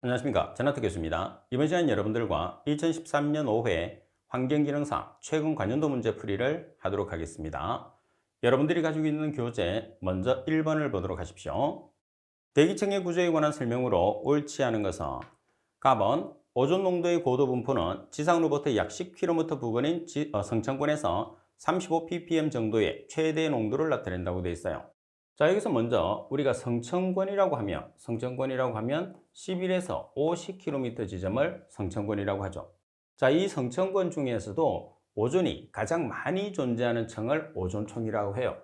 안녕하십니까, 전하트 교수입니다. 이번 시간 여러분들과 2013년 5회 환경기능사 최근 관련도 문제 풀이를 하도록 하겠습니다. 여러분들이 가지고 있는 교재 먼저 1번을 보도록 하십시오. 대기층의 구조에 관한 설명으로 옳지 않은 것은 가번, 오존 농도의 고도 분포는 지상으로부터 약 10km 부근인 성층권에서 35ppm 정도의 최대 농도를 나타낸다고 되어 있어요. 자, 여기서 먼저 우리가 성층권이라고 하면 11에서 50km 지점을 성층권이라고 하죠. 자, 이 성층권 중에서도 오존이 가장 많이 존재하는 층을 오존층이라고 해요.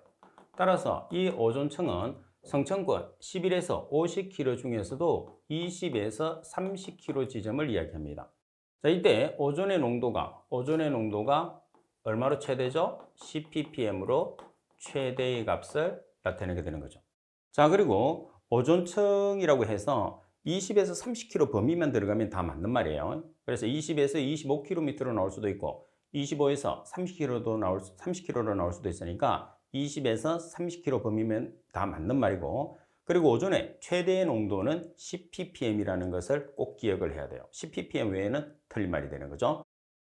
따라서 이 오존층은 성층권 11에서 50km 중에서도 20에서 30km 지점을 이야기합니다. 자, 이때 오존의 농도가 얼마로 최대죠? 10ppm으로 최대의 값을 나타내게 되는 거죠. 자, 그리고 오존층이라고 해서 20에서 30km 범위만 들어가면 다 맞는 말이에요. 그래서 20에서 25km로 나올 수도 있고 25에서 30km로 나올 수도 있으니까 20에서 30km 범위면 다 맞는 말이고, 그리고 오존의 최대 농도는 10ppm이라는 것을 꼭 기억을 해야 돼요. 10ppm 외에는 틀린 말이 되는 거죠.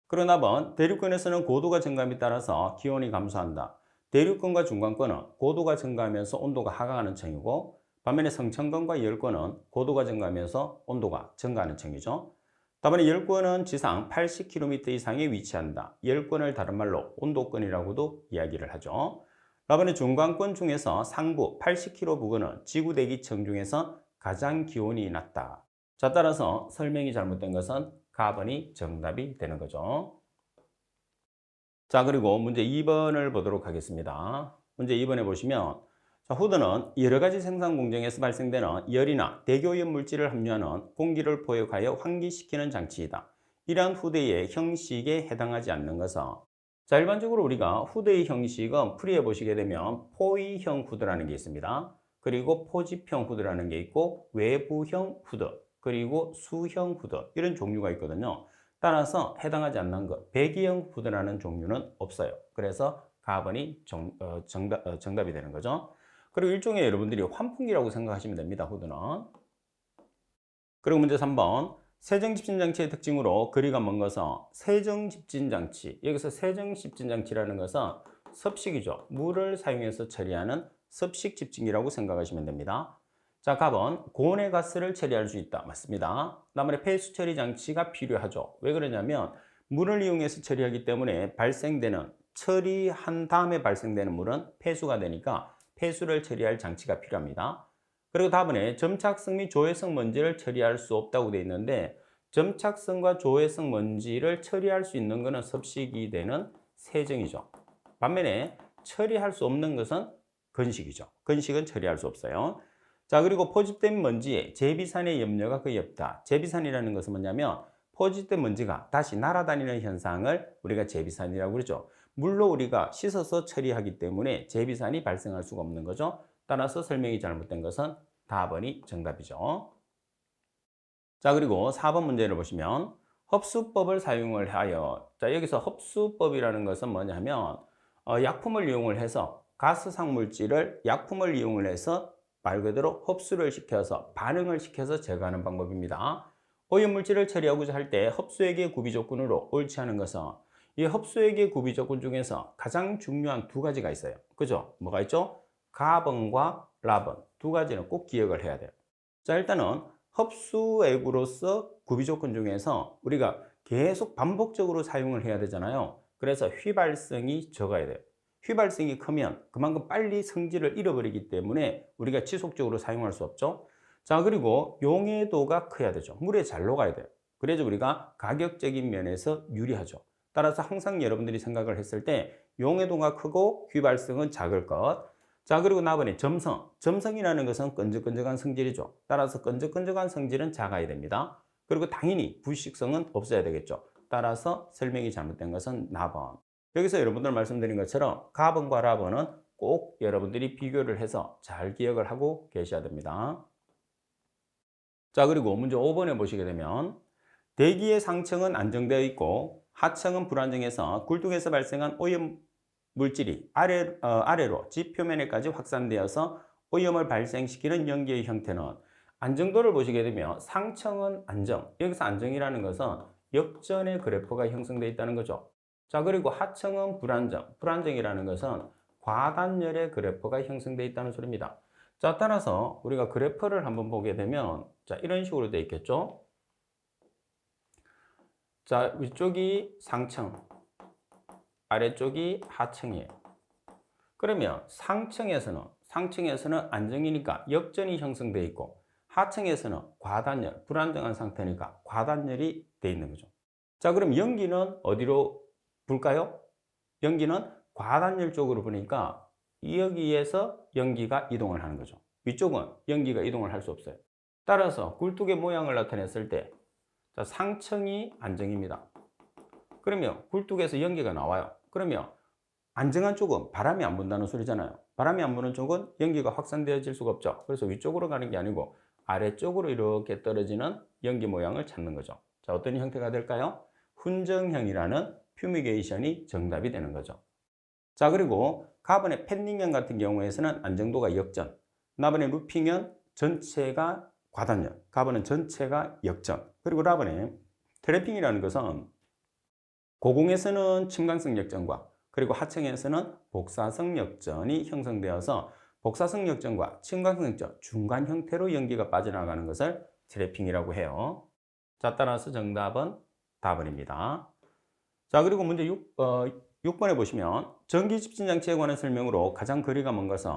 그러나 대륙권에서는 고도가 증가함에 따라서 기온이 감소한다. 대륙권과 중간권은 고도가 증가하면서 온도가 하강하는 층이고, 반면에 성층권과 열권은 고도가 증가하면서 온도가 증가하는 층이죠. 다음에 열권은 지상 80km 이상에 위치한다. 열권을 다른 말로 온도권이라고도 이야기를 하죠. 다음에 중간권 중에서 상부 80km 부근은 지구 대기층 중에서 가장 기온이 낮다. 자, 따라서 설명이 잘못된 것은 가번이 정답이 되는 거죠. 자, 그리고 문제 2번을 보도록 하겠습니다. 문제 2번에 보시면, 자, 후드는 여러 가지 생산 공정에서 발생되는 열이나 대기오염 물질을 함유하는 공기를 포획하여 환기시키는 장치이다. 이러한 후드의 형식에 해당하지 않는 것은, 자, 일반적으로 우리가 후드의 형식은 풀이해 보시게 되면 포위형 후드라는 게 있습니다. 그리고 포집형 후드라는 게 있고, 외부형 후드, 그리고 수형 후드, 이런 종류가 있거든요. 따라서 해당하지 않는 것, 배기형 후드라는 종류는 없어요. 그래서 가번이 정답이 되는 거죠. 그리고 일종의 여러분들이 환풍기라고 생각하시면 됩니다. 후드는. 그리고 문제 3번. 세정집진장치의 특징으로 거리가 먼 것은 세정집진장치. 여기서 세정집진장치라는 것은 섭식이죠. 물을 사용해서 처리하는 섭식집진기라고 생각하시면 됩니다. 자, 가번. 고온의 가스를 처리할 수 있다. 맞습니다. 다음에 폐수 처리 장치가 필요하죠. 왜 그러냐면 물을 이용해서 처리하기 때문에 처리한 다음에 발생되는 물은 폐수가 되니까 폐수를 처리할 장치가 필요합니다. 그리고 다음에 점착성 및 조회성 먼지를 처리할 수 없다고 되어 있는데, 점착성과 조회성 먼지를 처리할 수 있는 것은 섭식이 되는 세정이죠. 반면에 처리할 수 없는 것은 건식이죠. 건식은 처리할 수 없어요. 자, 그리고 포집된 먼지에 제비산의 염려가 거의 없다. 제비산이라는 것은 뭐냐면 포집된 먼지가 다시 날아다니는 현상을 우리가 제비산이라고 그러죠. 물로 우리가 씻어서 처리하기 때문에 제비산이 발생할 수가 없는 거죠. 따라서 설명이 잘못된 것은 다번이 정답이죠. 자, 그리고 4번 문제를 보시면 흡수법을 사용을 하여, 자, 여기서 흡수법이라는 것은 뭐냐면 약품을 이용을 해서 가스상 물질을 약품을 이용을 해서 말 그대로 흡수를 시켜서 반응을 시켜서 제거하는 방법입니다. 오염물질을 처리하고자 할 때 흡수액의 구비 조건으로 옳지 않은 것은, 이 흡수액의 구비 조건 중에서 가장 중요한 두 가지가 있어요. 그죠? 뭐가 있죠? 가번과 라번, 두 가지는 꼭 기억을 해야 돼요. 자, 일단은 흡수액으로서 구비 조건 중에서 우리가 계속 반복적으로 사용을 해야 되잖아요. 그래서 휘발성이 적어야 돼요. 휘발성이 크면 그만큼 빨리 성질을 잃어버리기 때문에 우리가 지속적으로 사용할 수 없죠. 자, 그리고 용해도가 커야 되죠. 물에 잘 녹아야 돼요. 그래서 우리가 가격적인 면에서 유리하죠. 따라서 항상 여러분들이 생각을 했을 때 용해도가 크고 휘발성은 작을 것. 자, 그리고 나번에 점성. 점성이라는 것은 끈적끈적한 성질이죠. 따라서 끈적끈적한 성질은 작아야 됩니다. 그리고 당연히 불식성은 없어야 되겠죠. 따라서 설명이 잘못된 것은 나번. 여기서 여러분들 말씀드린 것처럼 가번과 라번은 꼭 여러분들이 비교를 해서 잘 기억을 하고 계셔야 됩니다. 자, 그리고 문제 5번에 보시게 되면 대기의 상층은 안정되어 있고 하층은 불안정해서 굴뚝에서 발생한 오염 물질이 아래로 지표면에까지 확산되어서 오염을 발생시키는 연기의 형태는 안정도를 보시게 되면 상층은 안정, 여기서 안정이라는 것은 역전의 그래프가 형성되어 있다는 거죠. 자, 그리고 하층은 불안정, 불안정이라는 것은 과단열의 그래프가 형성되어 있다는 소리입니다. 자, 따라서 우리가 그래프를 한번 보게 되면 자, 이런 식으로 되어 있겠죠. 자, 위쪽이 상층, 아래쪽이 하층이에요. 그러면 상층에서는 안정이니까 역전이 형성되어 있고, 하층에서는 과단열, 불안정한 상태니까 과단열이 되어 있는 거죠. 자, 그럼 연기는 어디로 불까요? 연기는 과단열 쪽으로 부니까 여기에서 연기가 이동을 하는 거죠. 위쪽은 연기가 이동을 할 수 없어요. 따라서 굴뚝의 모양을 나타냈을 때 자, 상층이 안정입니다. 그러면 굴뚝에서 연기가 나와요. 그러면 안정한 쪽은 바람이 안 분다는 소리잖아요. 바람이 안 부는 쪽은 연기가 확산되어질 수가 없죠. 그래서 위쪽으로 가는 게 아니고 아래쪽으로 이렇게 떨어지는 연기 모양을 찾는 거죠. 자, 어떤 형태가 될까요? 훈정형이라는 퓨미게이션이 정답이 되는 거죠. 자, 그리고 가번의 팬닝형 같은 경우에서는 안정도가 역전, 나번의 루핑형 전체가 과단열, 가번은 전체가 역전, 그리고 라번의 트래핑이라는 것은 고공에서는 침강성 역전과 그리고 하층에서는 복사성 역전이 형성되어서 복사성 역전과 침강성 역전 중간 형태로 연기가 빠져나가는 것을 트래핑이라고 해요. 자, 따라서 정답은 답은입니다. 자, 그리고 문제 6번에 보시면 전기집진장치에 관한 설명으로 가장 거리가 먼 것은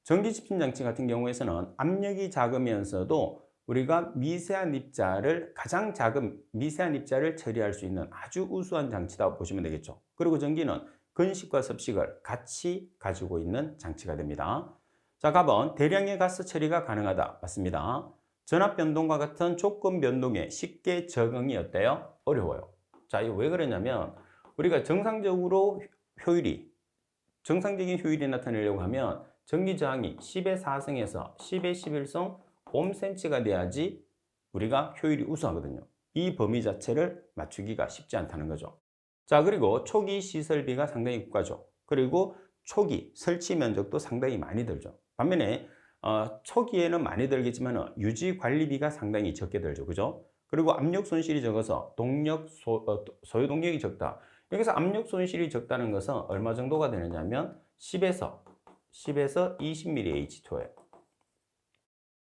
전기집진장치 같은 경우에서는 압력이 작으면서도 우리가 미세한 입자를 가장 작은 미세한 입자를 처리할 수 있는 아주 우수한 장치다 보시면 되겠죠. 그리고 전기는 건식과 섭식을 같이 가지고 있는 장치가 됩니다. 자, 가번 대량의 가스 처리가 가능하다. 맞습니다. 전압 변동과 같은 조건 변동에 쉽게 적응이 어때요? 어려워요. 자, 이거 왜 그러냐면 우리가 정상적인 효율이 나타내려고 하면 전기 저항이 10의 4승에서 10의 11승 ohm가 돼야지 우리가 효율이 우수하거든요. 이 범위 자체를 맞추기가 쉽지 않다는 거죠. 자, 그리고 초기 시설비가 상당히 고가죠. 그리고 초기 설치 면적도 상당히 많이 들죠. 반면에 초기에는 많이 들겠지만 유지 관리비가 상당히 적게 들죠. 그죠? 그리고 압력 손실이 적어서 소요 동력이 적다. 여기서 압력 손실이 적다는 것은 얼마 정도가 되느냐면 10에서 20mm H2예요.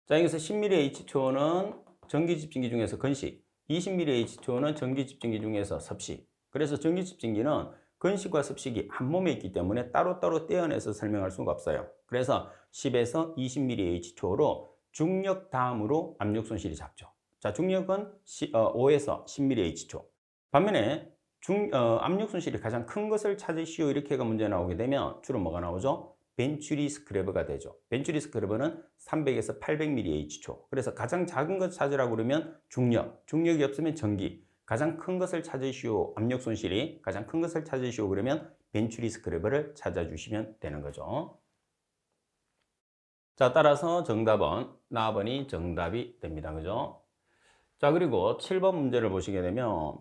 자, 여기서 10mm H2는 전기 집진기 중에서 건식, 20mm H2는 전기 집진기 중에서 섭식. 그래서 전기 집진기는 건식과 섭식이 한 몸에 있기 때문에 따로따로 떼어내서 설명할 수가 없어요. 그래서 10에서 20mm H2로 중력 다음으로 압력 손실이 작죠. 자, 중력은 5에서 10mm H2. 반면에 압력 손실이 가장 큰 것을 찾으시오 이렇게가 문제 나오게 되면 주로 뭐가 나오죠? 벤츄리 스크래버가 되죠. 벤츄리 스크래버는 300에서 800mm H2. 그래서 가장 작은 것 찾으라고 그러면 중력이 없으면 전기. 가장 큰 것을 찾으시오. 압력 손실이 가장 큰 것을 찾으시오. 그러면 벤츄리 스크래버를 찾아주시면 되는 거죠. 자, 따라서 정답은 나번이 정답이 됩니다. 그죠? 자, 그리고 7번 문제를 보시게 되면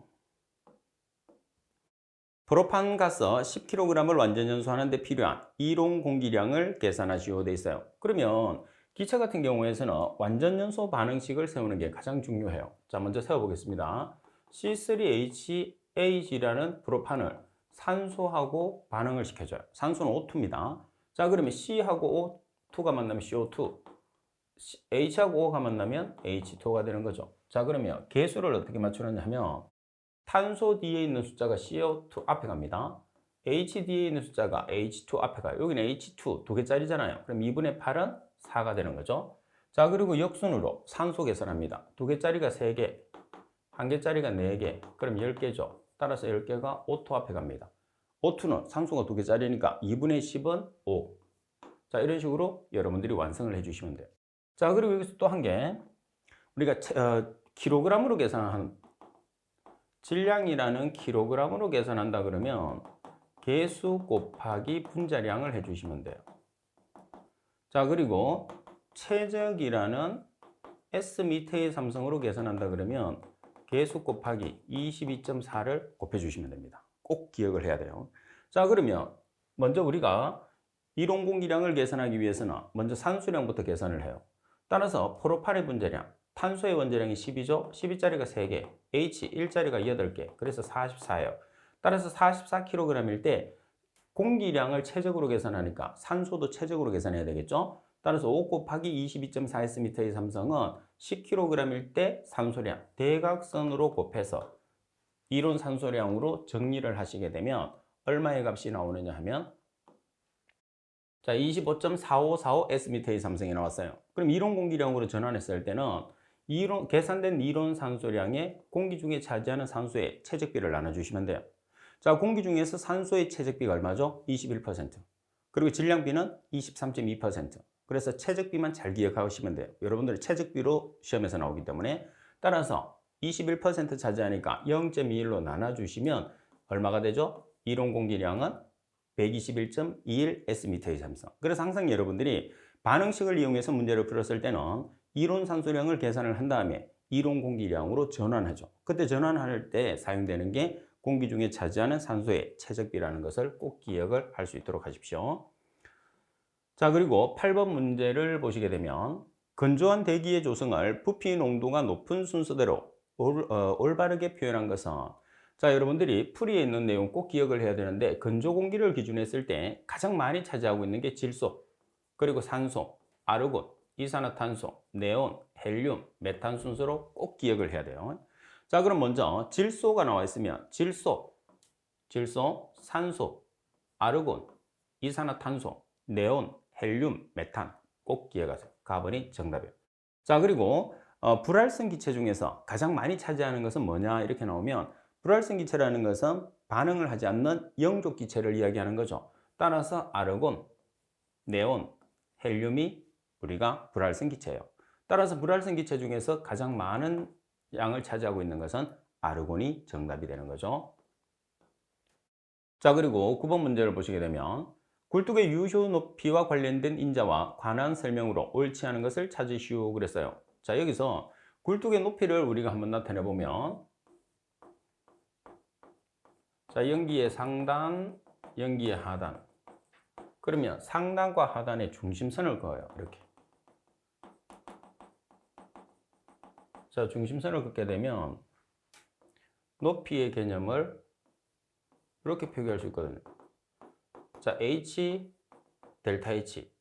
프로판 가스 10kg을 완전 연소하는 데 필요한 이론 공기량을 계산하시오 돼 있어요. 그러면 기체 같은 경우에서는 완전 연소 반응식을 세우는 게 가장 중요해요. 자, 먼저 세워보겠습니다. C3H8이라는 프로판을 산소하고 반응을 시켜줘요. 산소는 O2입니다. 자, 그러면 C하고 O2가 만나면 CO2, H하고 O가 만나면 H2가 되는 거죠. 자, 그러면 계수를 어떻게 맞추느냐 하면 탄소 뒤에 있는 숫자가 CO2 앞에 갑니다. H 뒤에 있는 숫자가 H2 앞에 가요. 여기는 H2 두 개짜리잖아요. 그럼 2분의 8은 4가 되는 거죠. 자, 그리고 역순으로 산소 계산합니다. 두 개짜리가 3개, 한 개짜리가 4개, 그럼 10개죠. 따라서 10개가 O2 앞에 갑니다. O2는 산소가 두 개짜리니까 2분의 10은 5. 자, 이런 식으로 여러분들이 완성을 해주시면 돼요. 자, 그리고 여기서 또 한 개, 우리가 킬로그램으로 계산한 질량이라는 킬로그램으로 계산한다 그러면 계수 곱하기 분자량을 해주시면 돼요. 자, 그리고 최적이라는 S미터의 삼성으로 계산한다 그러면 계수 곱하기 22.4를 곱해주시면 됩니다. 꼭 기억을 해야 돼요. 자, 그러면 먼저 우리가 이론 공기량을 계산하기 위해서는 먼저 산수량부터 계산을 해요. 따라서 프로판의 분자량, 탄소의 원자량이 12죠. 12짜리가 3개, H 1짜리가 8개, 그래서 44예요. 따라서 44kg일 때 공기량을 최적으로 계산하니까 산소도 최적으로 계산해야 되겠죠. 따라서 5 곱하기 22.4S의 삼성은 10kg일 때 산소량 대각선으로 곱해서 이론 산소량으로 정리를 하시게 되면 얼마의 값이 나오느냐 하면 자 25.4545S의 삼성이 나왔어요. 그럼 이론 공기량으로 전환했을 때는 계산된 이론 산소량의 공기 중에 차지하는 산소의 최적비를 나눠주시면 돼요. 자, 공기 중에서 산소의 최적비가 얼마죠? 21%. 그리고 질량비는 23.2%. 그래서 최적비만 잘 기억하시면 돼요. 여러분들 최적비로 시험에서 나오기 때문에 따라서 21% 차지하니까 0.21로 나눠주시면 얼마가 되죠? 이론 공기량은 121.21 S의 삼성. 그래서 항상 여러분들이 반응식을 이용해서 문제를 풀었을 때는 이론 산소량을 계산을 한 다음에 이론 공기량으로 전환하죠. 그때 전환할 때 사용되는 게 공기 중에 차지하는 산소의 최적비라는 것을 꼭 기억을 할 수 있도록 하십시오. 자, 그리고 8번 문제를 보시게 되면 건조한 대기의 조성을 부피 농도가 높은 순서대로 올바르게 표현한 것은 자, 여러분들이 풀이에 있는 내용 꼭 기억을 해야 되는데 건조 공기를 기준으로 했을 때 가장 많이 차지하고 있는 게 질소, 그리고 산소, 아르곤, 이산화탄소, 네온, 헬륨, 메탄 순서로 꼭 기억을 해야 돼요. 자, 그럼 먼저 질소가 나와 있으면 질소, 산소, 아르곤, 이산화탄소, 네온, 헬륨, 메탄 꼭 기억하세요. 가번이 정답이에요. 자, 그리고 불활성 기체 중에서 가장 많이 차지하는 것은 뭐냐 이렇게 나오면 불활성 기체라는 것은 반응을 하지 않는 영족 기체를 이야기하는 거죠. 따라서 아르곤, 네온, 헬륨이 우리가 불활성 기체예요. 따라서 불활성 기체 중에서 가장 많은 양을 차지하고 있는 것은 아르곤이 정답이 되는 거죠. 자, 그리고 9번 문제를 보시게 되면 굴뚝의 유효 높이와 관련된 인자와 관한 설명으로 옳지 않은 것을 찾으시오 그랬어요. 자, 여기서 굴뚝의 높이를 우리가 한번 나타내 보면 자, 연기의 상단, 연기의 하단. 그러면 상단과 하단의 중심선을 그어요. 이렇게. 자, 중심선을 긋게 되면 높이의 개념을 이렇게 표기할 수 있거든요. 자, H, 델타 H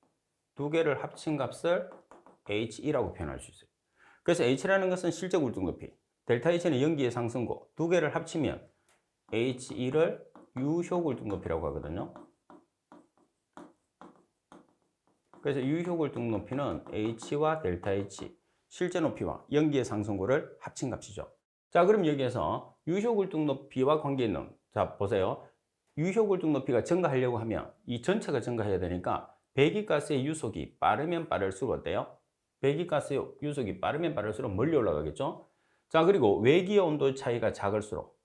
두 개를 합친 값을 H2라고 표현할 수 있어요. 그래서 H라는 것은 실제 굴뚝 높이, 델타 H는 연기의 상승고 두 개를 합치면 H2를 유효 굴뚝 높이라고 하거든요. 그래서 유효 굴뚝 높이는 H와 델타 H, 실제 높이와 연기의 상승고를 합친 값이죠. 자, 그럼 여기에서 유효 굴뚝 높이와 관계 있는, 자, 보세요. 유효 굴뚝 높이가 증가하려고 하면 이 전체가 증가해야 되니까 배기가스의 유속이 빠르면 빠를수록 어때요? 배기가스의 유속이 빠르면 빠를수록 멀리 올라가겠죠? 자, 그리고 외기의 온도 차이가 작을수록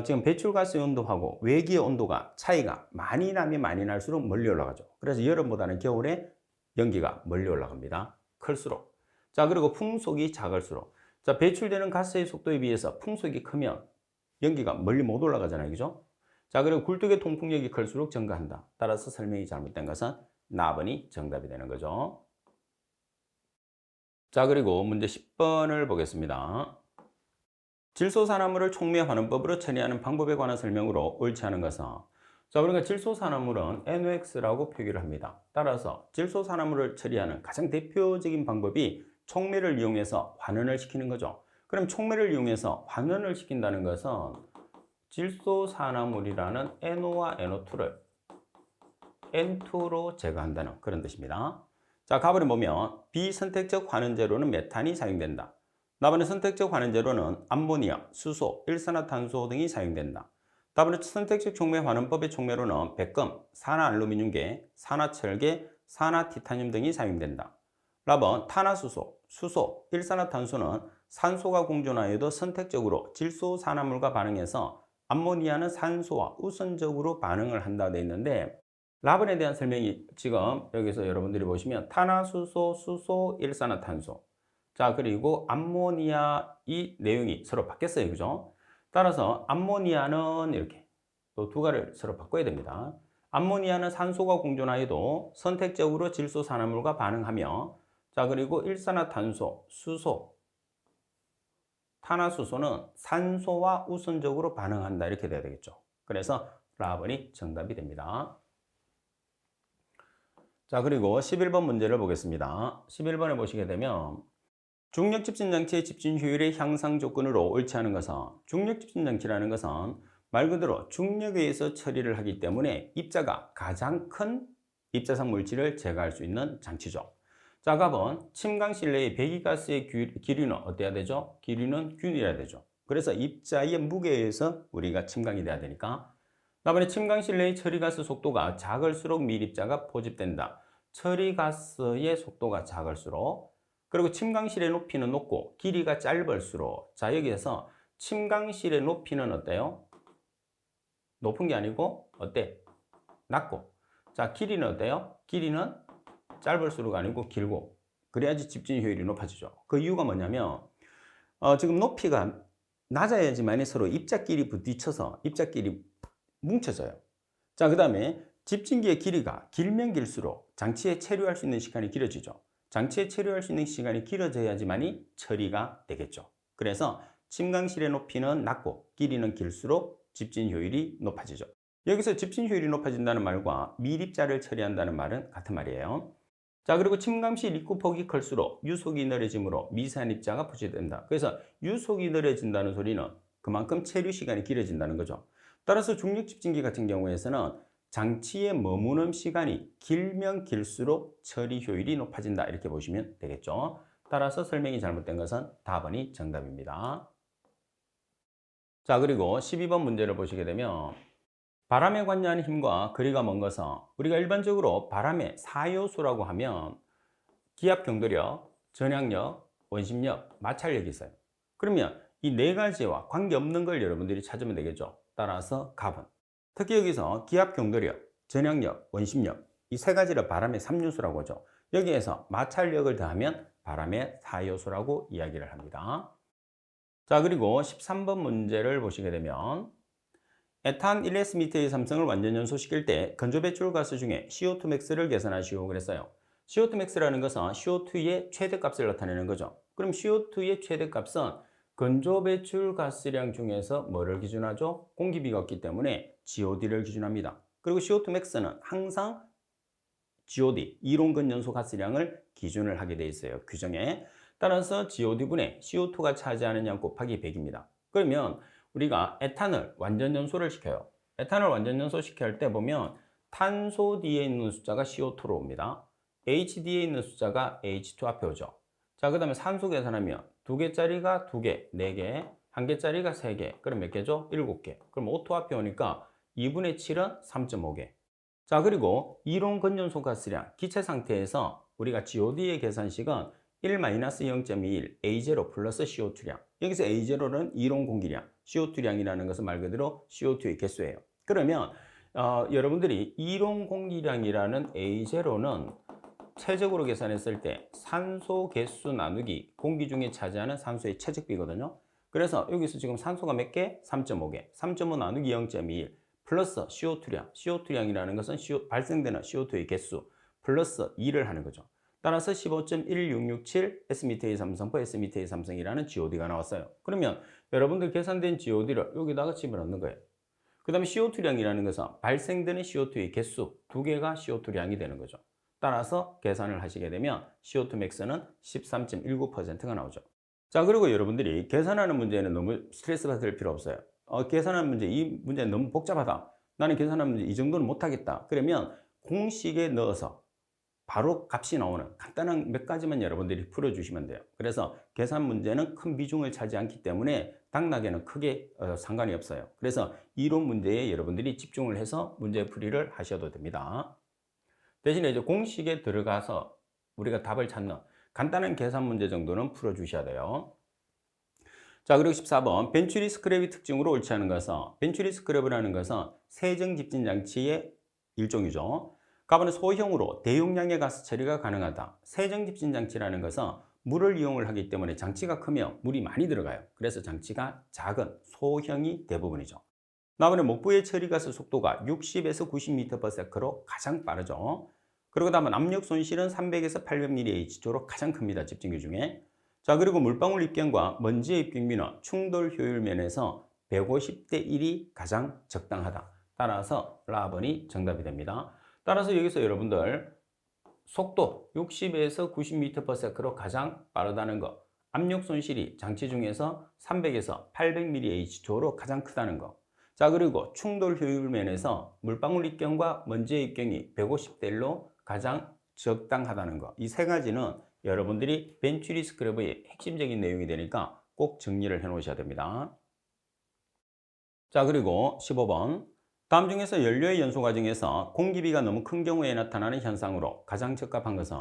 지금 배출가스의 온도하고 외기의 온도가 차이가 많이 나면 많이 날수록 멀리 올라가죠. 그래서 여름보다는 겨울에 연기가 멀리 올라갑니다. 클수록. 자, 그리고 풍속이 작을수록. 자, 배출되는 가스의 속도에 비해서 풍속이 크면 연기가 멀리 못 올라가잖아요. 그죠? 자, 그리고 굴뚝의 통풍력이 클수록 증가한다. 따라서 설명이 잘못된 것은 나번이 정답이 되는 거죠. 자, 그리고 문제 10번을 보겠습니다. 질소산화물을 촉매환원법으로 처리하는 방법에 관한 설명으로 옳지 않은 것은 자, 그러니까 질소산화물은 NOx라고 표기를 합니다. 따라서 질소산화물을 처리하는 가장 대표적인 방법이 촉매를 이용해서 환원을 시키는 거죠. 그럼 촉매를 이용해서 환원을 시킨다는 것은 질소산화물이라는 NO와 NO2를 N2로 제거한다는 그런 뜻입니다. 자, 가버려 보면 비선택적 환원제로는 메탄이 사용된다. 나번에 선택적 환원제로는 암모니아, 수소, 일산화탄소 등이 사용된다. 다음에 선택적 촉매 환원법의 촉매로는 백금, 산화알루미늄계, 산화철계, 산화티타늄 등이 사용된다. 라번 탄화수소, 수소, 일산화탄소는 산소가 공존하여도 선택적으로 질소산화물과 반응해서 암모니아는 산소와 우선적으로 반응을 한다 되어 있는데 라번에 대한 설명이 지금 여기서 여러분들이 보시면 탄화수소, 수소, 일산화탄소 자, 그리고 암모니아 이 내용이 서로 바뀌었어요. 그죠? 따라서 암모니아는 이렇게 또 두 가지를 서로 바꿔야 됩니다. 암모니아는 산소가 공존하여도 선택적으로 질소산화물과 반응하며 자, 그리고 일산화탄소, 수소, 탄화수소는 산소와 우선적으로 반응한다. 이렇게 돼야 되겠죠. 그래서 4번이 정답이 됩니다. 자, 그리고 11번 문제를 보겠습니다. 11번에 보시게 되면 중력 집진 장치의 집진 효율의 향상 조건으로 옳지 않은 것은, 중력 집진 장치라는 것은 말 그대로 중력에 의해서 처리를 하기 때문에 입자가 가장 큰 입자성 물질을 제거할 수 있는 장치죠. 자, 답은 침강실 내의 배기가스의 기류는 어때야 되죠? 기류는 균일해야 되죠. 그래서 입자의 무게에 의해서 우리가 침강이 돼야 되니까, 다음에 침강실 내의 처리가스 속도가 작을수록 밀입자가 포집된다. 처리가스의 속도가 작을수록, 그리고 침강실의 높이는 높고 길이가 짧을수록, 자, 여기에서 침강실의 높이는 어때요? 높은 게 아니고 어때? 낮고. 자, 길이는 어때요? 길이는 짧을수록 아니고 길고, 그래야지 집진 효율이 높아지죠. 그 이유가 뭐냐면 지금 높이가 낮아야지만 서로 입자끼리 부딪혀서 입자끼리 뭉쳐져요. 자, 그 다음에 집진기의 길이가 길면 길수록 장치에 체류할 수 있는 시간이 길어지죠. 장치에 체류할 수 있는 시간이 길어져야지만이 처리가 되겠죠. 그래서 침강실의 높이는 낮고 길이는 길수록 집진 효율이 높아지죠. 여기서 집진 효율이 높아진다는 말과 밀입자를 처리한다는 말은 같은 말이에요. 자, 그리고 침강실 입구 폭이 클수록 유속이 느려지므로 미세한 입자가 포집된다. 그래서 유속이 느려진다는 소리는 그만큼 체류 시간이 길어진다는 거죠. 따라서 중력 집진기 같은 경우에서는 장치에 머무는 시간이 길면 길수록 처리 효율이 높아진다. 이렇게 보시면 되겠죠. 따라서 설명이 잘못된 것은 답번이 정답입니다. 자, 그리고 12번 문제를 보시게 되면 바람에 관여하는 힘과 거리가 먼 것은, 우리가 일반적으로 바람의 4요소라고 하면 기압 경도력, 전향력, 원심력, 마찰력이 있어요. 그러면 이 네 가지와 관계없는 걸 여러분들이 찾으면 되겠죠. 따라서 답은, 특히 여기서 기압 경도력, 전향력, 원심력, 이 세 가지를 바람의 3요소라고 하죠. 여기에서 마찰력을 더하면 바람의 4요소라고 이야기를 합니다. 자, 그리고 13번 문제를 보시게 되면 에탄 1S미터의 삼성을 완전 연소시킬 때 건조 배출 가스 중에 CO2 max를 계산하시오 그랬어요. CO2 max라는 것은 CO2의 최대값을 나타내는 거죠. 그럼 CO2의 최대값은 건조 배출 가스량 중에서 뭐를 기준하죠? 공기비가 없기 때문에 GOD를 기준합니다. 그리고 CO2 max는 항상 GOD, 이론근연소 가스량을 기준을 하게 돼 있어요. 규정에. 따라서 GOD분의 CO2가 차지하는 양 곱하기 100입니다. 그러면 우리가 에탄을 완전 연소를 시켜요. 에탄을 완전 연소시킬 할 때 보면 탄소 뒤에 있는 숫자가 CO2로 옵니다. H 뒤에 있는 숫자가 H2 앞에 오죠. 자, 그 다음에 산소 계산하면 2개짜리가 2개, 4개, 1개짜리가 3개, 그럼 몇 개죠? 7개. 그럼 O2 앞에 오니까 2분의 7은 3.5개. 자, 그리고 이론 건전소 가스량, 기체 상태에서 우리가 GOD의 계산식은 1-0.21 A0 플러스 CO2량. 여기서 A0는 이론 공기량, CO2량이라는 것은 말 그대로 CO2의 개수예요. 그러면 여러분들이 이론 공기량이라는 A0는 최적으로 계산했을 때 산소 개수 나누기 공기 중에 차지하는 산소의 최적비거든요. 그래서 여기서 지금 산소가 몇 개? 3.5개. 3.5 나누기 0.21 플러스 CO2량. CO2량이라는 것은 발생되는 CO2의 개수 플러스 2를 하는 거죠. 따라서 15.1667 S미터의 삼성포 S미터의 삼성이라는 GOD가 나왔어요. 그러면 여러분들 계산된 GOD를 여기다가 집어넣는 거예요. 그 다음에 CO2량이라는 것은 발생되는 CO2의 개수 2개가 CO2량이 되는 거죠. 따라서 계산을 하시게 되면 CO2 max는 13.19%가 나오죠. 자, 그리고 여러분들이 계산하는 문제는 너무 스트레스 받을 필요 없어요. 계산하는 문제, 이 문제는 너무 복잡하다. 나는 계산하는 문제 이 정도는 못하겠다. 그러면 공식에 넣어서 바로 값이 나오는 간단한 몇 가지만 여러분들이 풀어주시면 돼요. 그래서 계산 문제는 큰 비중을 차지 않기 때문에 당락에는 크게 상관이 없어요. 그래서 이론 문제에 여러분들이 집중을 해서 문제 풀이를 하셔도 됩니다. 대신에 이제 공식에 들어가서 우리가 답을 찾는 간단한 계산 문제 정도는 풀어주셔야 돼요. 자, 그리고 14번 벤츄리 스크랩의 특징으로 옳지 않은 것은, 벤츄리 스크랩이라는 것은 세정 집진 장치의 일종이죠. 가번은 소형으로 대용량의 가스 처리가 가능하다. 세정 집진 장치라는 것은 물을 이용을 하기 때문에 장치가 크면 물이 많이 들어가요. 그래서 장치가 작은 소형이 대부분이죠. 다음에 목부의 처리 가스 속도가 60에서 90m/s로 가장 빠르죠. 그리고 다음은 압력 손실은 300에서 800mAh로 가장 큽니다. 집중기 중에. 자, 그리고 물방울 입경과 먼지의 입경비는 충돌 효율 면에서 150대 1이 가장 적당하다. 따라서 라번이 정답이 됩니다. 따라서 여기서 여러분들 속도 60에서 90m/s로 가장 빠르다는 거, 압력 손실이 장치 중에서 300에서 800mAh로 가장 크다는 거. 자, 그리고 충돌 효율 면에서 물방울 입경과 먼지의 입경이 150대 1로 가장 적당하다는 거. 이 세 가지는 여러분들이 벤츄리 스크래버의 핵심적인 내용이 되니까 꼭 정리를 해 놓으셔야 됩니다. 자, 그리고 15번. 다음 중에서 연료의 연소 과정에서 공기비가 너무 큰 경우에 나타나는 현상으로 가장 적합한 것은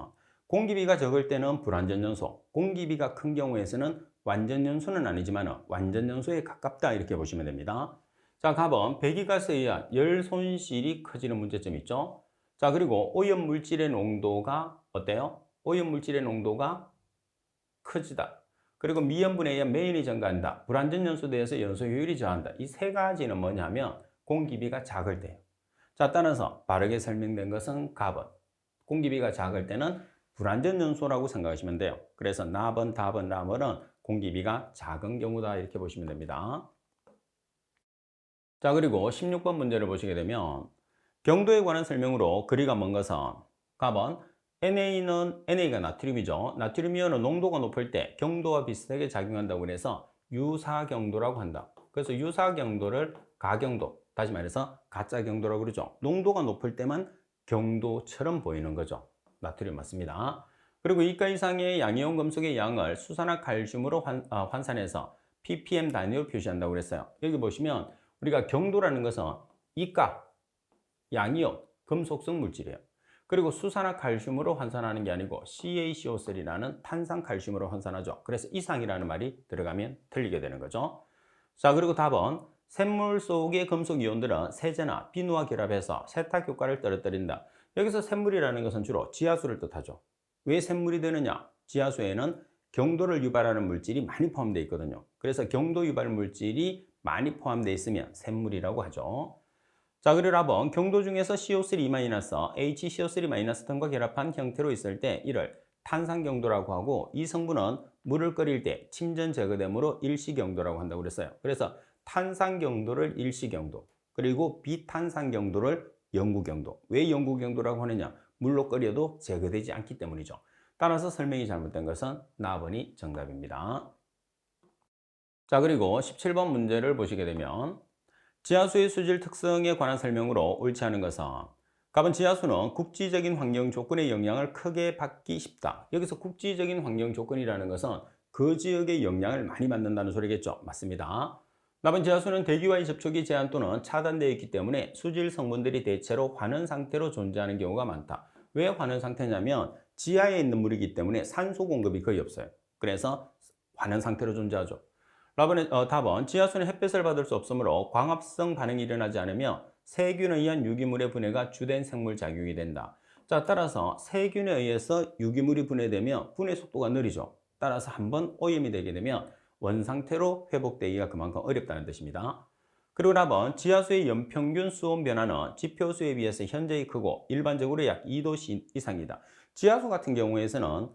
공기비가 적을 때는 불완전 연소, 공기비가 큰 경우에서는 완전 연소는 아니지만 완전 연소에 가깝다 이렇게 보시면 됩니다. 자, 가번 배기가스에 의한 열 손실이 커지는 문제점이 있죠. 자, 그리고 오염 물질의 농도가 어때요? 오염 물질의 농도가 커지다. 그리고 미연분에 의한 매연이 증가한다. 불완전 연소되어서 연소 효율이 저하한다. 이 세 가지는 뭐냐면 공기비가 작을 때예요. 자, 따라서 바르게 설명된 것은 가번. 공기비가 작을 때는 불완전 연소라고 생각하시면 돼요. 그래서 나번, 다번, 라번은 공기비가 작은 경우다 이렇게 보시면 됩니다. 자, 그리고 16번 문제를 보시게 되면 경도에 관한 설명으로 거리가 먼 것은 가번 NA가 나트륨이죠. 나트륨 이온은 농도가 높을 때 경도와 비슷하게 작용한다고 해서 유사경도라고 한다. 그래서 유사경도를 가경도, 다시 말해서 가짜경도라고 그러죠. 농도가 높을 때만 경도처럼 보이는 거죠. 나트륨 맞습니다. 그리고 이가 이상의 양이온 금속의 양을 수산화 칼슘으로 환산해서 ppm 단위로 표시한다고 그랬어요. 여기 보시면 우리가 경도라는 것은 이가, 양이온, 금속성 물질이에요. 그리고 수산화 칼슘으로 환산하는 게 아니고 CaCO3라는 탄산 칼슘으로 환산하죠. 그래서 이상이라는 말이 들어가면 틀리게 되는 거죠. 자, 그리고 답은 샘물 속의 금속 이온들은 세제나 비누와 결합해서 세탁 효과를 떨어뜨린다. 여기서 샘물이라는 것은 주로 지하수를 뜻하죠. 왜 샘물이 되느냐? 지하수에는 경도를 유발하는 물질이 많이 포함되어 있거든요. 그래서 경도 유발 물질이 많이 포함되어 있으면 샘물이라고 하죠. 자, 그리고 라번 경도 중에서 CO3-, HCO3- 등과 결합한 형태로 있을 때 이를 탄산경도라고 하고, 이 성분은 물을 끓일 때 침전 제거되므로 일시경도라고 한다고 그랬어요. 그래서 탄산경도를 일시경도, 그리고 비탄산경도를 영구경도. 왜 영구경도라고 하느냐? 물로 끓여도 제거되지 않기 때문이죠. 따라서 설명이 잘못된 것은 나번이 정답입니다. 자, 그리고 17번 문제를 보시게 되면 지하수의 수질 특성에 관한 설명으로 옳지 않은 것은 가번 지하수는 국지적인 환경 조건의 영향을 크게 받기 쉽다. 여기서 국지적인 환경 조건이라는 것은 그 지역의 영향을 많이 받는다는 소리겠죠. 맞습니다. 나번 지하수는 대기와의 접촉이 제한 또는 차단되어 있기 때문에 수질 성분들이 대체로 환원 상태로 존재하는 경우가 많다. 왜 환원 상태냐면 지하에 있는 물이기 때문에 산소 공급이 거의 없어요. 그래서 환원 상태로 존재하죠. 답은 지하수는 햇볕을 받을 수 없으므로 광합성 반응이 일어나지 않으며 세균에 의한 유기물의 분해가 주된 생물 작용이 된다. 자, 따라서 세균에 의해서 유기물이 분해되면 분해 속도가 느리죠. 따라서 한번 오염이 되게 되면 원상태로 회복되기가 그만큼 어렵다는 뜻입니다. 그리고 답은 지하수의 연평균 수온 변화는 지표수에 비해서 현저히 크고 일반적으로 약 2도 이상이다. 지하수 같은 경우에서는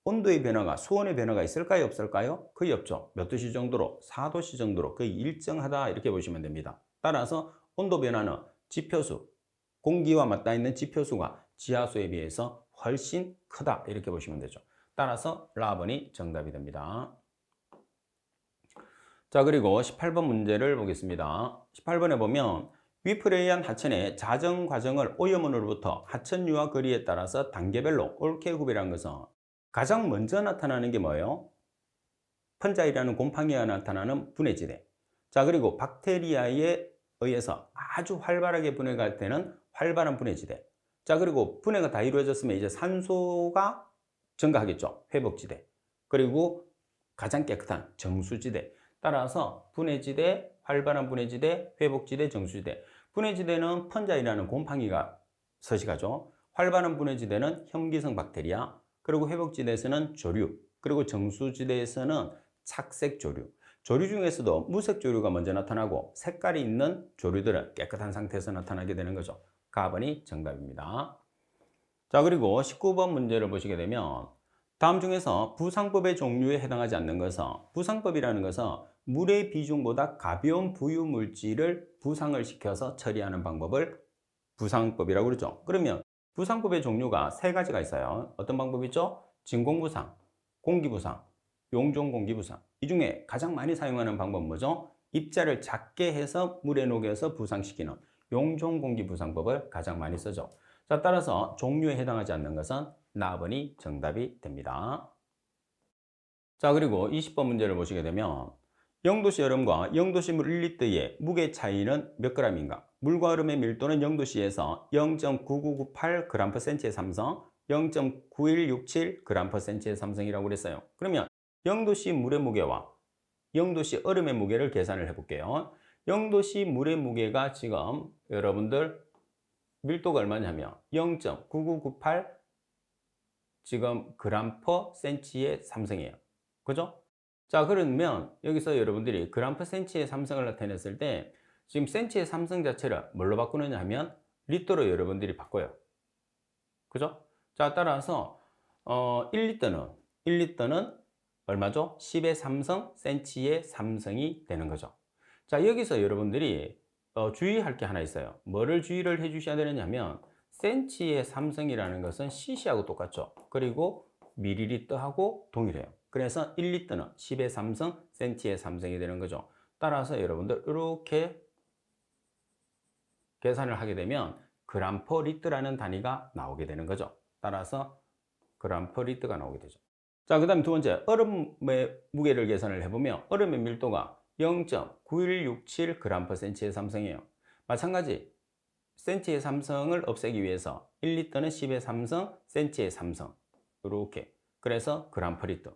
온도의 변화가, 수온의 변화가 있을까요? 없을까요? 거의 없죠. 몇 도씨 정도로? 4도씨 정도로 거의 일정하다 이렇게 보시면 됩니다. 따라서 온도 변화는 지표수, 공기와 맞닿아 있는 지표수가 지하수에 비해서 훨씬 크다 이렇게 보시면 되죠. 따라서 라번이 정답이 됩니다. 자, 그리고 18번 문제를 보겠습니다. 18번에 보면 위플에 의한 하천의 자정 과정을 오염원으로부터 하천유화 거리에 따라서 단계별로 옳게 구별한 것은 가장 먼저 나타나는 게 뭐예요? 펀자이라는 곰팡이가 나타나는 분해지대. 자, 그리고 박테리아에 의해서 아주 활발하게 분해갈 때는 활발한 분해지대. 자, 그리고 분해가 다 이루어졌으면 이제 산소가 증가하겠죠. 회복지대. 그리고 가장 깨끗한 정수지대. 따라서 분해지대, 활발한 분해지대, 회복지대, 정수지대. 분해지대는 펀자이라는 곰팡이가 서식하죠. 활발한 분해지대는 혐기성 박테리아, 그리고 회복지대에서는 조류, 그리고 정수지대에서는 착색 조류. 조류 중에서도 무색 조류가 먼저 나타나고 색깔이 있는 조류들은 깨끗한 상태에서 나타나게 되는 거죠. 가번이 정답입니다. 자, 자, 그리고 19번 문제를 보시게 되면 다음 중에서 부상법의 종류에 해당하지 않는 것은 부상법이라는 것은 물의 비중보다 가벼운 부유 물질을 부상을 시켜서 처리하는 방법을 부상법이라고 그러죠. 그러면 부상법의 종류가 세 가지가 있어요. 어떤 방법이죠? 진공부상, 공기부상, 용종공기부상. 이 중에 가장 많이 사용하는 방법은 뭐죠? 입자를 작게 해서 물에 녹여서 부상시키는 용종공기부상법을 가장 많이 쓰죠. 자, 따라서 종류에 해당하지 않는 것은 나번이 정답이 됩니다. 자, 그리고 20번 문제를 보시게 되면 영도시 얼음과 영도시 물 1리터의 무게 차이는 몇 g인가? 물과 얼음의 밀도는 영도시에서 0.9998g/cm의 삼성, 0.9167g/cm의 삼성이라고 그랬어요. 그러면 영도시 물의 무게와 영도시 얼음의 무게를 계산을 해볼게요. 영도시 물의 무게가 지금 여러분들 밀도가 얼마냐면 0.9998 지금 g/cm의 삼성이에요. 그죠? 자, 그러면 여기서 여러분들이 g/cm의 삼성을 나타냈을 때 지금 센치의 삼성 자체를 뭘로 바꾸느냐 하면 리터로 여러분들이 바꿔요. 그죠? 자, 따라서 1리터는 얼마죠? 10의 삼성, 센치의 삼성이 되는 거죠. 자, 여기서 여러분들이 주의할 게 하나 있어요. 뭐를 주의를 해 주셔야 되느냐면 센치의 삼성이라는 것은 cc하고 똑같죠. 그리고 밀리리터하고 동일해요. 그래서 1리터는 10의 삼성, 센치의 삼성이 되는 거죠. 따라서 여러분들 이렇게 계산을 하게 되면 g/L라는 단위가 나오게 되는 거죠. 따라서 g/L가 나오게 되죠. 자, 그 다음 두 번째, 얼음의 무게를 계산을 해보면 얼음의 밀도가 0.9167g/cm의 삼성이에요. 마찬가지 센치의 삼성을 없애기 위해서 1리터는 10의 삼성, 센치의 삼성 이렇게 그래서 g/L.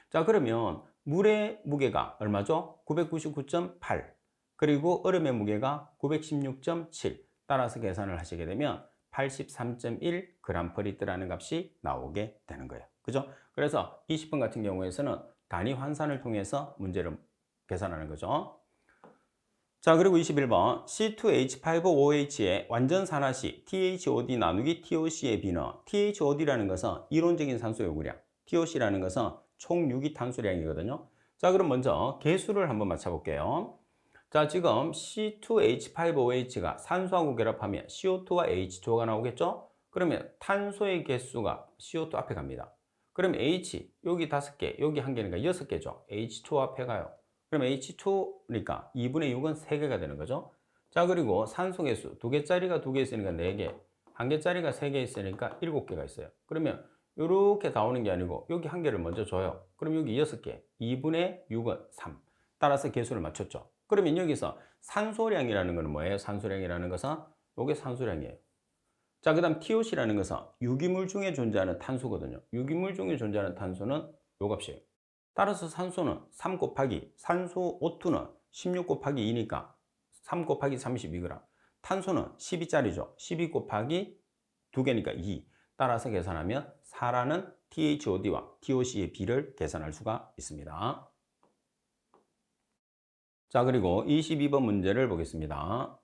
자, 그러면 물의 무게가 얼마죠? 999.8 그리고 얼음의 무게가 916.7 따라서 계산을 하시게 되면 83.1g/L라는 값이 나오게 되는 거예요. 그죠? 그래서 20번 같은 경우에서는 단위 환산을 통해서 문제를 계산하는 거죠. 자, 그리고 21번 C2H5OH의 완전산화시 THOD 나누기 TOC의 비는 THOD라는 것은 이론적인 산소 요구량, TOC라는 것은 총 유기탄소량이거든요. 자, 그럼 먼저 개수를 한번 맞춰볼게요. 자, 지금 C2H5OH가 산소하고 결합하면 CO2와 H2O가 나오겠죠? 그러면 탄소의 개수가 CO2 앞에 갑니다. 그럼 H, 여기 5개, 여기 1개니까 6개죠. H2O 앞에 가요. 그럼 H2니까 2분의 6은 3개가 되는 거죠. 자, 그리고 산소 개수 2개짜리가 2개 있으니까 4개, 1개짜리가 3개 있으니까 7개가 있어요. 그러면 이렇게 다 오는 게 아니고 여기 1개를 먼저 줘요. 그럼 여기 6개, 2분의 6은 3. 따라서 개수를 맞췄죠. 그러면 여기서 산소량이라는 것은 뭐예요? 산소량이라는 것은 이게 산소량이에요. 자, 그 다음 TOC라는 것은 유기물 중에 존재하는 탄소거든요. 유기물 중에 존재하는 탄소는 요 값이에요. 따라서 산소는 3 곱하기 산소 O2는 16 곱하기 2니까 3 곱하기 32g. 탄소는 12짜리죠. 12 곱하기 2개니까 2. 따라서 계산하면 4라는 THOD와 TOC의 비를 계산할 수가 있습니다. 자, 그리고 22번 문제를 보겠습니다.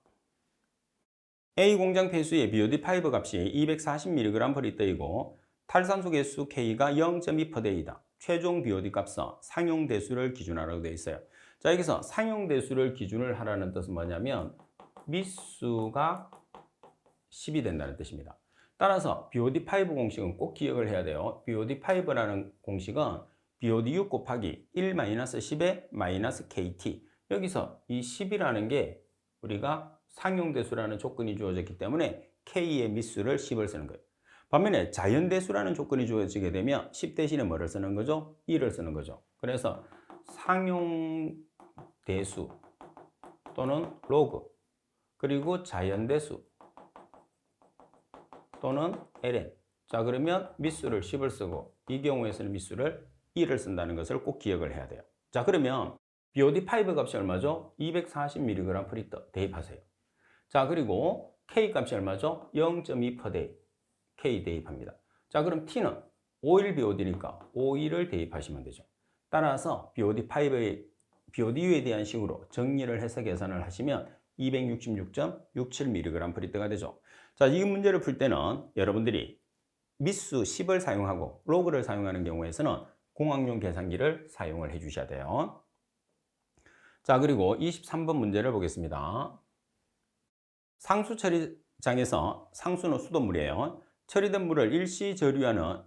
A 공장 폐수의 BOD5 값이 240mg/L이고 탈산소 개수 K가 0.2%이다. 최종 BOD 값은 상용 대수를 기준하라고 되어 있어요. 자, 여기서 상용 대수를 기준을 하라는 뜻은 뭐냐면 미수가 10이 된다는 뜻입니다. 따라서 BOD5 공식은 꼭 기억을 해야 돼요. BOD5라는 공식은 BOD6 곱하기 1-10의 -KT. 여기서 이 10이라는 게 우리가 상용대수라는 조건이 주어졌기 때문에 K의 미수를 10을 쓰는 거예요. 반면에 자연대수라는 조건이 주어지게 되면 10 대신에 뭐를 쓰는 거죠? 1을 쓰는 거죠. 그래서 상용대수 또는 로그 그리고 자연대수 또는 ln. 자, 그러면 미수를 10을 쓰고 이 경우에서는 미수를 1을 쓴다는 것을 꼭 기억을 해야 돼요. 자, 그러면 BOD5 값이 얼마죠? 240mg/L 대입하세요. 자, 그리고 K 값이 얼마죠? 0.2%. K 대입합니다. 자, 그럼 T는 5일 BOD니까 5일을 대입하시면 되죠. 따라서 BOD5에 대한 식으로 정리를 해서 계산을 하시면 266.67mg/L가 되죠. 자, 이 문제를 풀 때는 여러분들이 미수 10을 사용하고 로그를 사용하는 경우에서는 공학용 계산기를 사용을 해 주셔야 돼요. 자, 그리고 23번 문제를 보겠습니다. 상수 처리장에서 상수는 수돗물이에요. 처리된 물을 일시 저류하는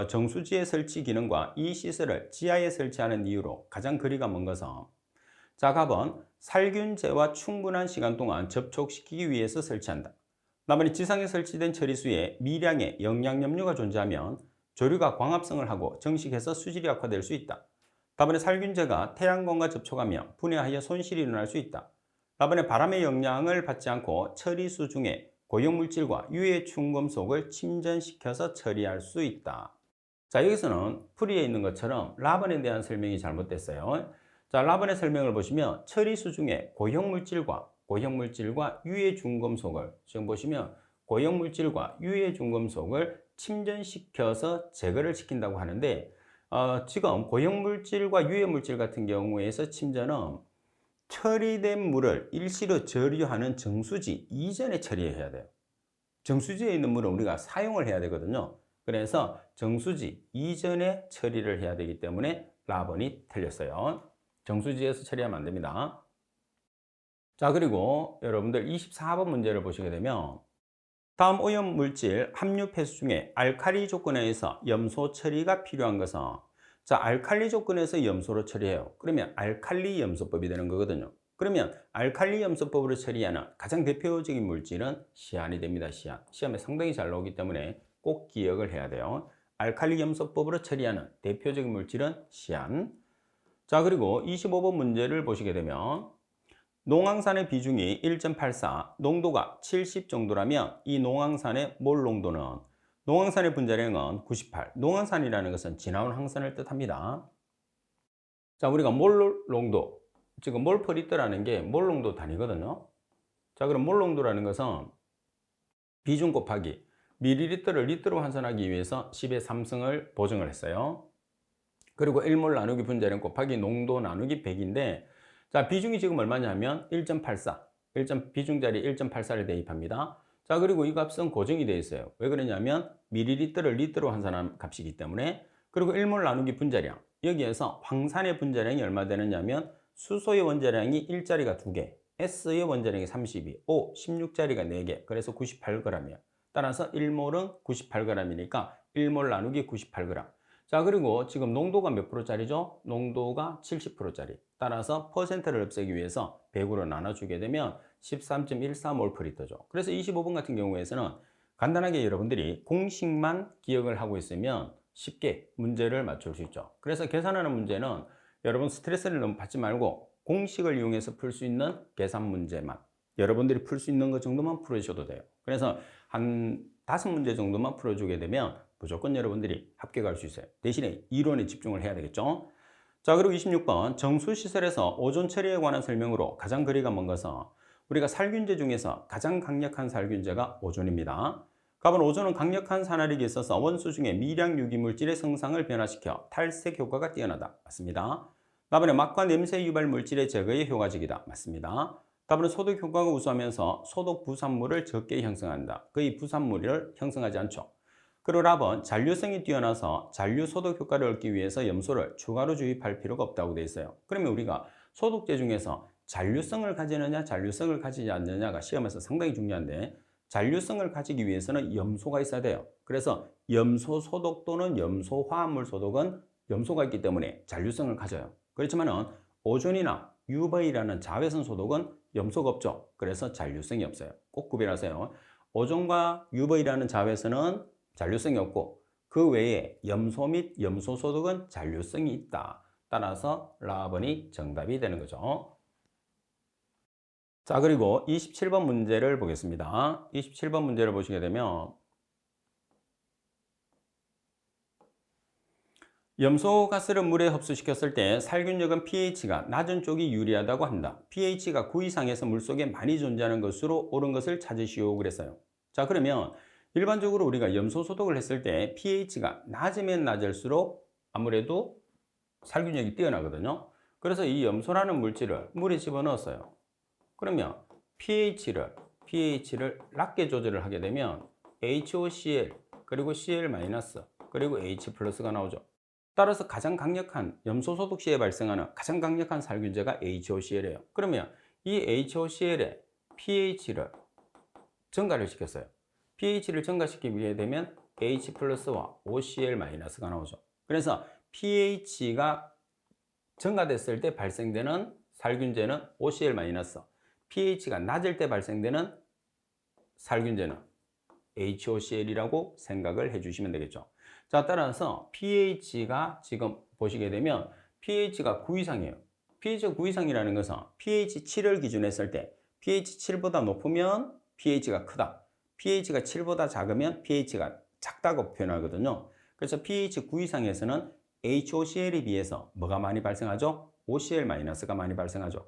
정수지에 설치 기능과 이 시설을 지하에 설치하는 이유로 가장 거리가 먼 것은, 자, 답은 살균제와 충분한 시간 동안 접촉시키기 위해서 설치한다. 나머지 지상에 설치된 처리수에 미량의 영양염료가 존재하면 조류가 광합성을 하고 정식해서 수질이 악화될 수 있다. 답은 살균제가 태양광과 접촉하며 분해하여 손실이 일어날 수 있다. 답은 바람의 영향을 받지 않고 처리수 중에 고형물질과 유해 충금속을 침전시켜서 처리할 수 있다. 자, 여기서는 풀이에 있는 것처럼 라번에 대한 설명이 잘못됐어요. 자, 라번의 설명을 보시면 처리수 중에 고형물질과 유해 중금속을, 지금 보시면 고형물질과 유해 중금속을 침전시켜서 제거를 시킨다고 하는데, 지금 고형물질과 유해물질 같은 경우에서 침전은 처리된 물을 일시로 저류하는 정수지 이전에 처리해야 돼요. 정수지에 있는 물은 우리가 사용을 해야 되거든요. 그래서 정수지 이전에 처리를 해야 되기 때문에 라번이 틀렸어요. 정수지에서 처리하면 안 됩니다. 자, 그리고 여러분들 24번 문제를 보시게 되면 다음 오염물질 함유 폐수 중에 알칼리 조건에서 염소 처리가 필요한 것은, 자, 알칼리 조건에서 염소로 처리해요. 그러면 알칼리 염소법이 되는 거거든요. 그러면 알칼리 염소법으로 처리하는 가장 대표적인 물질은 시안이 됩니다. 시안. 시험에 상당히 잘 나오기 때문에 꼭 기억을 해야 돼요. 알칼리 염소법으로 처리하는 대표적인 물질은 시안. 자, 그리고 25번 문제를 보시게 되면 농황산의 비중이 1.84, 농도가 70 정도라면 이 농황산의 몰 농도는, 농황산의 분자량은 98. 농황산이라는 것은 지나온 황산을 뜻합니다. 자, 우리가 몰 농도, 지금 몰퍼리터라는 게 몰 농도 단위거든요. 자, 그럼 몰 농도라는 것은 비중 곱하기 밀리리터를 리터로 환산하기 위해서 10의 3승을 보정을 했어요. 그리고 1몰 나누기 분자량 곱하기 농도 나누기 100인데, 자, 비중이 지금 얼마냐면 1.84, 비중자리 1.84를 대입합니다. 자, 그리고 이 값은 고정이 되어 있어요. 왜 그러냐면 밀리리터를 리터로 환산한 값이기 때문에. 그리고 1몰 나누기 분자량, 여기에서 황산의 분자량이 얼마 되느냐면 수소의 원자량이 1자리가 2개, S의 원자량이 32, O 16자리가 4개, 그래서 98g이에요. 따라서 1몰은 98g이니까 1몰 나누기 98g. 자, 그리고 지금 농도가 몇 프로짜리죠? 농도가 70%짜리. 따라서 퍼센트를 없애기 위해서 100으로 나눠주게 되면 13.14몰/리터죠. 그래서 25번 같은 경우에서는 간단하게 여러분들이 공식만 기억을 하고 있으면 쉽게 문제를 맞출 수 있죠. 그래서 계산하는 문제는 여러분 스트레스를 너무 받지 말고 공식을 이용해서 풀 수 있는 계산 문제만, 여러분들이 풀 수 있는 것 정도만 풀으셔도 돼요. 그래서 한 5문제 정도만 풀어주게 되면 무조건 여러분들이 합격할 수 있어요. 대신에 이론에 집중을 해야 되겠죠. 자, 그리고 26번 정수시설에서 오존 처리에 관한 설명으로 가장 거리가 먼 것은, 우리가 살균제 중에서 가장 강력한 살균제가 오존입니다. 갑은 오존은 강력한 산화력이 있어서 원수 중에 미량 유기물질의 성상을 변화시켜 탈색 효과가 뛰어나다. 맞습니다. 답은 막과 냄새 유발 물질의 제거에 효과적이다. 맞습니다. 답은 소독 효과가 우수하면서 소독 부산물을 적게 형성한다. 거의 부산물을 형성하지 않죠. 그리고 답은 잔류성이 뛰어나서 잔류 소독 효과를 얻기 위해서 염소를 추가로 주입할 필요가 없다고 되어 있어요. 그러면 우리가 소독제 중에서 잔류성을 가지느냐 잔류성을 가지지 않느냐가 시험에서 상당히 중요한데, 잔류성을 가지기 위해서는 염소가 있어야 돼요. 그래서 염소 소독 또는 염소 화합물 소독은 염소가 있기 때문에 잔류성을 가져요. 그렇지만은 오존이나 UV라는 자외선 소독은 염소가 없죠. 그래서 잔류성이 없어요. 꼭 구별하세요. 오존과 UV라는 자외선은 잔류성이 없고 그 외에 염소 및 염소 소독은 잔류성이 있다. 따라서 라번이 정답이 되는 거죠. 자, 그리고 27번 문제를 보겠습니다. 27번 문제를 보시게 되면 염소가스를 물에 흡수시켰을 때 살균력은 pH가 낮은 쪽이 유리하다고 한다. pH가 9 이상에서 물속에 많이 존재하는 것으로 옳은 것을 찾으시오 그랬어요. 자, 그러면 일반적으로 우리가 염소 소독을 했을 때 pH가 낮으면 낮을수록 아무래도 살균력이 뛰어나거든요. 그래서 이 염소라는 물질을 물에 집어넣었어요. 그러면 pH를 낮게 조절을 하게 되면 HOCl 그리고 Cl 마이너스, 그리고 H 플러스가 나오죠. 따라서 가장 강력한 염소소독 시에 발생하는 가장 강력한 살균제가 HOCl이에요. 그러면 이 HOCl의 pH를 증가를 시켰어요. pH를 증가시키게 되면 H 플러스와 OCl 마이너스가 나오죠. 그래서 pH가 증가됐을 때 발생되는 살균제는 OCl 마이너스, pH가 낮을 때 발생되는 살균제는 HOCl이라고 생각을 해주시면 되겠죠. 자, 따라서 pH가 지금 보시게 되면 pH가 9 이상이에요. pH가 9 이상이라는 것은 pH 7을 기준으로 했을 때 pH 7보다 높으면 pH가 크다. pH가 7보다 작으면 pH가 작다고 표현하거든요. 그래서 pH 9 이상에서는 HOCl에 비해서 뭐가 많이 발생하죠? OCl-가 많이 발생하죠.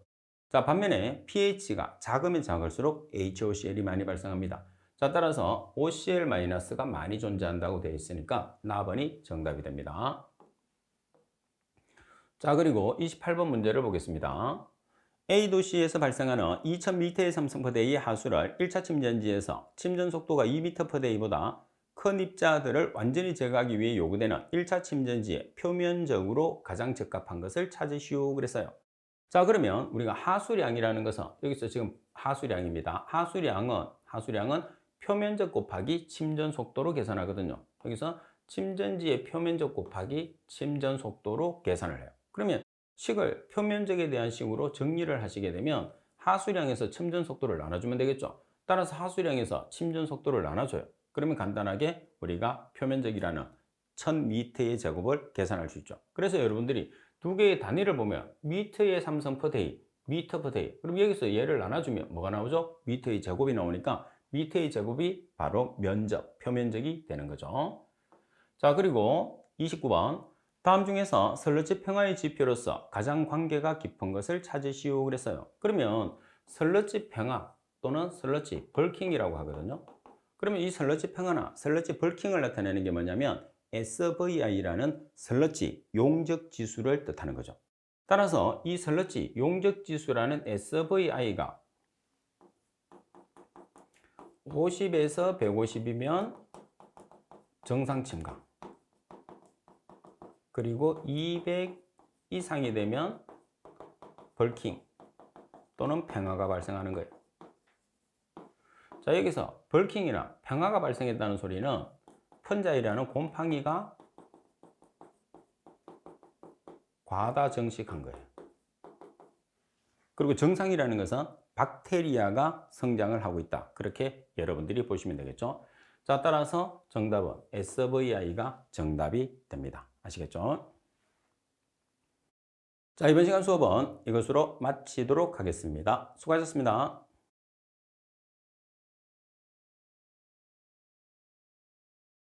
자, 반면에 pH가 작으면 작을수록 HOCl이 많이 발생합니다. 자, 따라서 OCl-가 많이 존재한다고 되어 있으니까 나번이 정답이 됩니다. 자, 그리고 28번 문제를 보겠습니다. A 도시에서 발생하는 2000m의 삼성포대의 하수를 1차 침전지에서 침전 속도가 2m/day보다 큰 입자들을 완전히 제거하기 위해 요구되는 1차 침전지에 표면적으로 가장 적합한 것을 찾으시오 그랬어요. 자, 그러면 우리가 하수량이라는 것은 여기서 지금 하수량입니다. 하수량은 표면적 곱하기 침전 속도로 계산하거든요. 여기서 침전지의 표면적 곱하기 침전 속도로 계산을 해요. 그러면 식을 표면적에 대한 식으로 정리를 하시게 되면 하수량에서 침전 속도를 나눠주면 되겠죠. 따라서 하수량에서 침전 속도를 나눠줘요. 그러면 간단하게 우리가 표면적이라는 1000m의 제곱을 계산할 수 있죠. 그래서 여러분들이 두 개의 단위를 보면 미터의 삼성 per day, 미터 per day. 그럼 여기서 얘를 나눠주면 뭐가 나오죠? 미터의 제곱이 나오니까 미터의 제곱이 바로 면적, 표면적이 되는 거죠. 자, 그리고 29번. 다음 중에서 슬러지 평화의 지표로서 가장 관계가 깊은 것을 찾으시오 그랬어요. 그러면 슬러지 평화 또는 슬러지 벌킹이라고 하거든요. 그러면 이 슬러지 평화나 슬러지 벌킹을 나타내는 게 뭐냐면 SVI라는 슬러지 용적 지수를 뜻하는 거죠. 따라서 이 슬러지 용적 지수라는 SVI가 50에서 150이면 정상 침강, 그리고 200 이상이 되면 벌킹 또는 평화가 발생하는 거예요. 자, 여기서 벌킹이나 평화가 발생했다는 소리는 펀자이라는 곰팡이가 과다 증식한 거예요. 그리고 정상이라는 것은 박테리아가 성장을 하고 있다. 그렇게 여러분들이 보시면 되겠죠. 자, 따라서 정답은 SVI가 정답이 됩니다. 아시겠죠? 자, 이번 시간 수업은 이것으로 마치도록 하겠습니다. 수고하셨습니다.